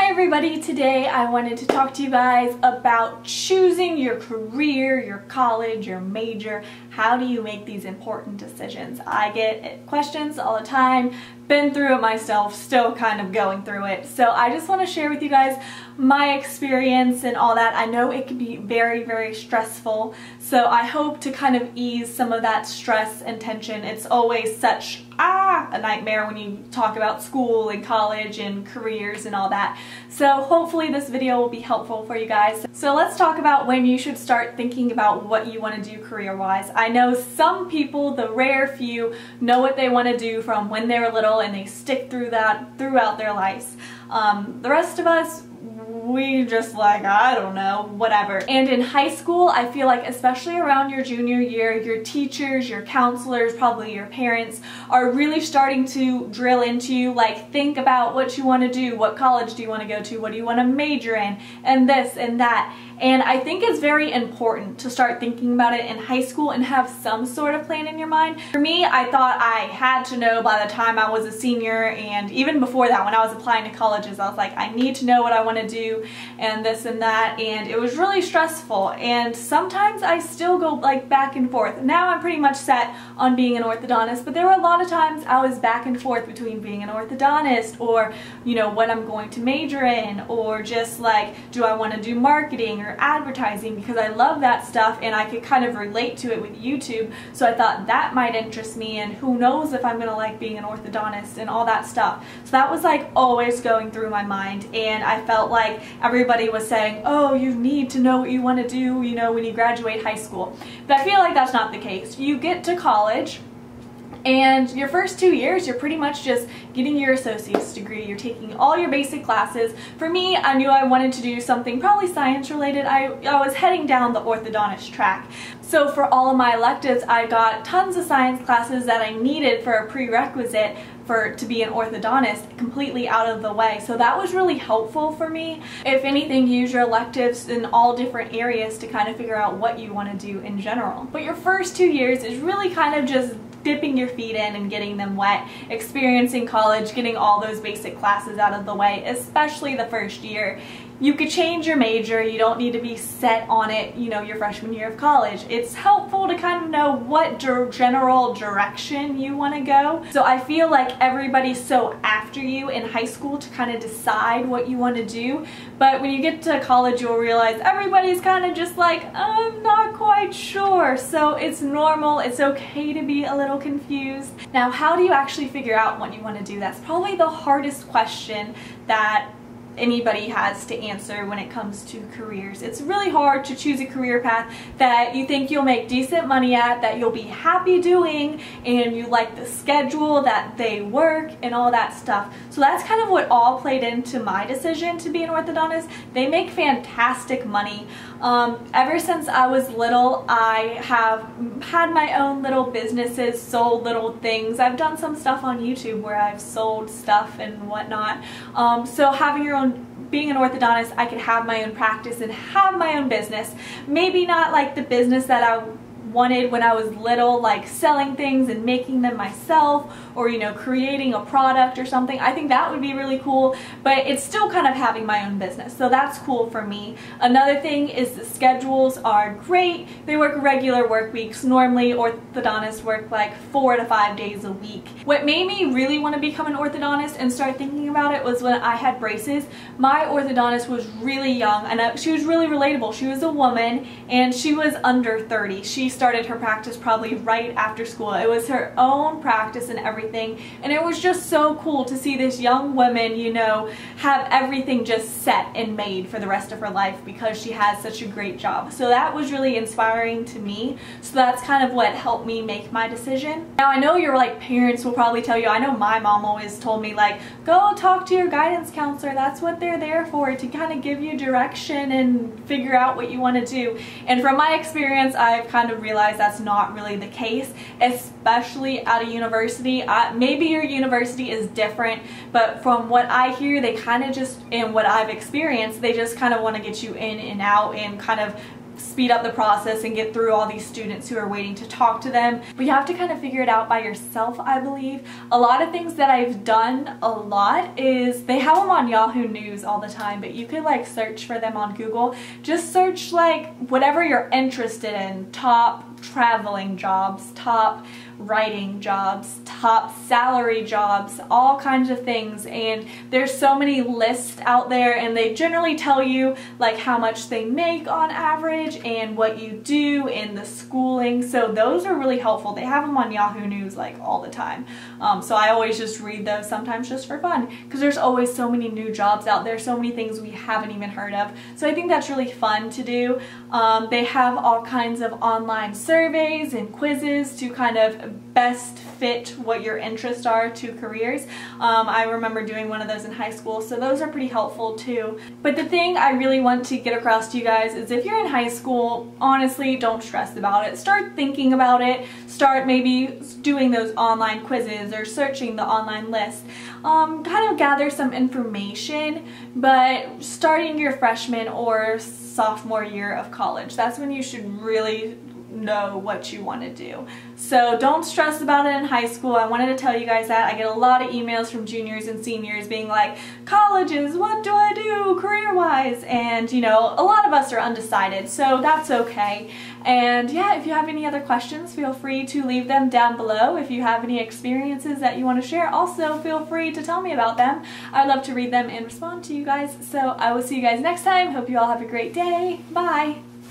Hi everybody, today I wanted to talk to you guys about choosing your career, your college, your major. How do you make these important decisions? I get questions all the time, been through it myself, still kind of going through it. So I just want to share with you guys my experience and all that. I know it can be very, very stressful, so I hope to kind of ease some of that stress and tension. It's always such a nightmare when you talk about school and college and careers and all that. So hopefully this video will be helpful for you guys. So let's talk about when you should start thinking about what you want to do career-wise. I know some people, the rare few, know what they want to do from when they were little and they stick through that throughout their lives. The rest of us, we just like, I don't know, whatever. And in high school, I feel like especially around your junior year, your teachers, your counselors, probably your parents are really starting to drill into you, like think about what you want to do, what college do you want to go to, what do you want to major in, and this and that. And I think it's very important to start thinking about it in high school and have some sort of plan in your mind. For me, I thought I had to know by the time I was a senior, and even before that when I was applying to colleges, I was like, I need to know what I want to do and this and that, and it was really stressful. And sometimes I still go like back and forth. Now I'm pretty much set on being an orthodontist, but there were a lot of times I was back and forth between being an orthodontist or, you know, what I'm going to major in, or just like, do I want to do marketing or advertising, because I love that stuff and I could kind of relate to it with YouTube. So I thought that might interest me, and who knows if I'm gonna like being an orthodontist and all that stuff. So that was like always going through my mind, and I felt like everybody was saying, oh, you need to know what you want to do, you know, when you graduate high school. But I feel like that's not the case. You get to college, and your first 2 years, you're pretty much just getting your associate's degree. You're taking all your basic classes. For me, I knew I wanted to do something probably science related. I was heading down the orthodontist track. So for all of my electives, I got tons of science classes that I needed for a prerequisite to be an orthodontist completely out of the way. So that was really helpful for me. If anything, use your electives in all different areas to kind of figure out what you want to do in general. But your first 2 years is really kind of just dipping your feet in and getting them wet, experiencing college, getting all those basic classes out of the way, especially the first year. You could change your major, you don't need to be set on it, you know, your freshman year of college. It's helpful to kind of know what general direction you want to go. So I feel like everybody's so after you in high school to kind of decide what you want to do, but when you get to college you'll realize everybody's kind of just like, I'm not quite sure. So it's normal, it's okay to be a little confused. Now, how do you actually figure out what you want to do? That's probably the hardest question that anybody has to answer when it comes to careers. It's really hard to choose a career path that you think you'll make decent money at, that you'll be happy doing, and you like the schedule that they work and all that stuff. So that's kind of what all played into my decision to be an orthodontist. They make fantastic money. Ever since I was little, I have had my own little businesses, sold little things. I've done some stuff on YouTube where I've sold stuff and whatnot. So having your own, being an orthodontist, I could have my own practice and have my own business. Maybe not like the business that I wanted when I was little, like selling things and making them myself, or, you know, creating a product or something. I think that would be really cool, but it's still kind of having my own business, so that's cool for me. Another thing is the schedules are great. They work regular work weeks. Normally orthodontists work like 4 to 5 days a week. What made me really want to become an orthodontist and start thinking about it was when I had braces. My orthodontist was really young, and she was really relatable. She was a woman and she was under 30. She started her practice probably right after school. It was her own practice and everything, and it was just so cool to see this young woman, you know, have everything just set and made for the rest of her life because she has such a great job. So that was really inspiring to me. So that's kind of what helped me make my decision. Now I know your like parents will probably tell you, I know my mom always told me like, go talk to your guidance counselor. That's what they're there for, to kind of give you direction and figure out what you want to do. And from my experience, I've kind of realized that's not really the case, especially at a university. Maybe your university is different, but from what I hear, they kind of just, and what I've experienced, they just kind of want to get you in and out and kind of speed up the process and get through all these students who are waiting to talk to them. But you have to kind of figure it out by yourself, I believe. A lot of things that I've done a lot is they have them on Yahoo News all the time, but you could like search for them on Google. Just search like whatever you're interested in, top traveling jobs, top writing jobs, top salary jobs, all kinds of things, and there's so many lists out there, and they generally tell you like how much they make on average and what you do in the schooling, so those are really helpful. They have them on Yahoo News like all the time, so I always just read those, sometimes just for fun, because there's always so many new jobs out there, so many things we haven't even heard of, so I think that's really fun to do. They have all kinds of online surveys and quizzes to kind of best fit what your interests are to careers. I remember doing one of those in high school, so those are pretty helpful too. But the thing I really want to get across to you guys is if you're in high school, honestly, don't stress about it. Start thinking about it. Start maybe doing those online quizzes or searching the online list. Kind of gather some information, but starting your freshman or sophomore year of college, that's when you should really know what you want to do. So don't stress about it in high school. I wanted to tell you guys that. I get a lot of emails from juniors and seniors being like, colleges, what do I do career-wise? And you know, a lot of us are undecided, so that's okay. And yeah, if you have any other questions, feel free to leave them down below. If you have any experiences that you want to share, also feel free to tell me about them. I'd love to read them and respond to you guys. So I will see you guys next time. Hope you all have a great day. Bye!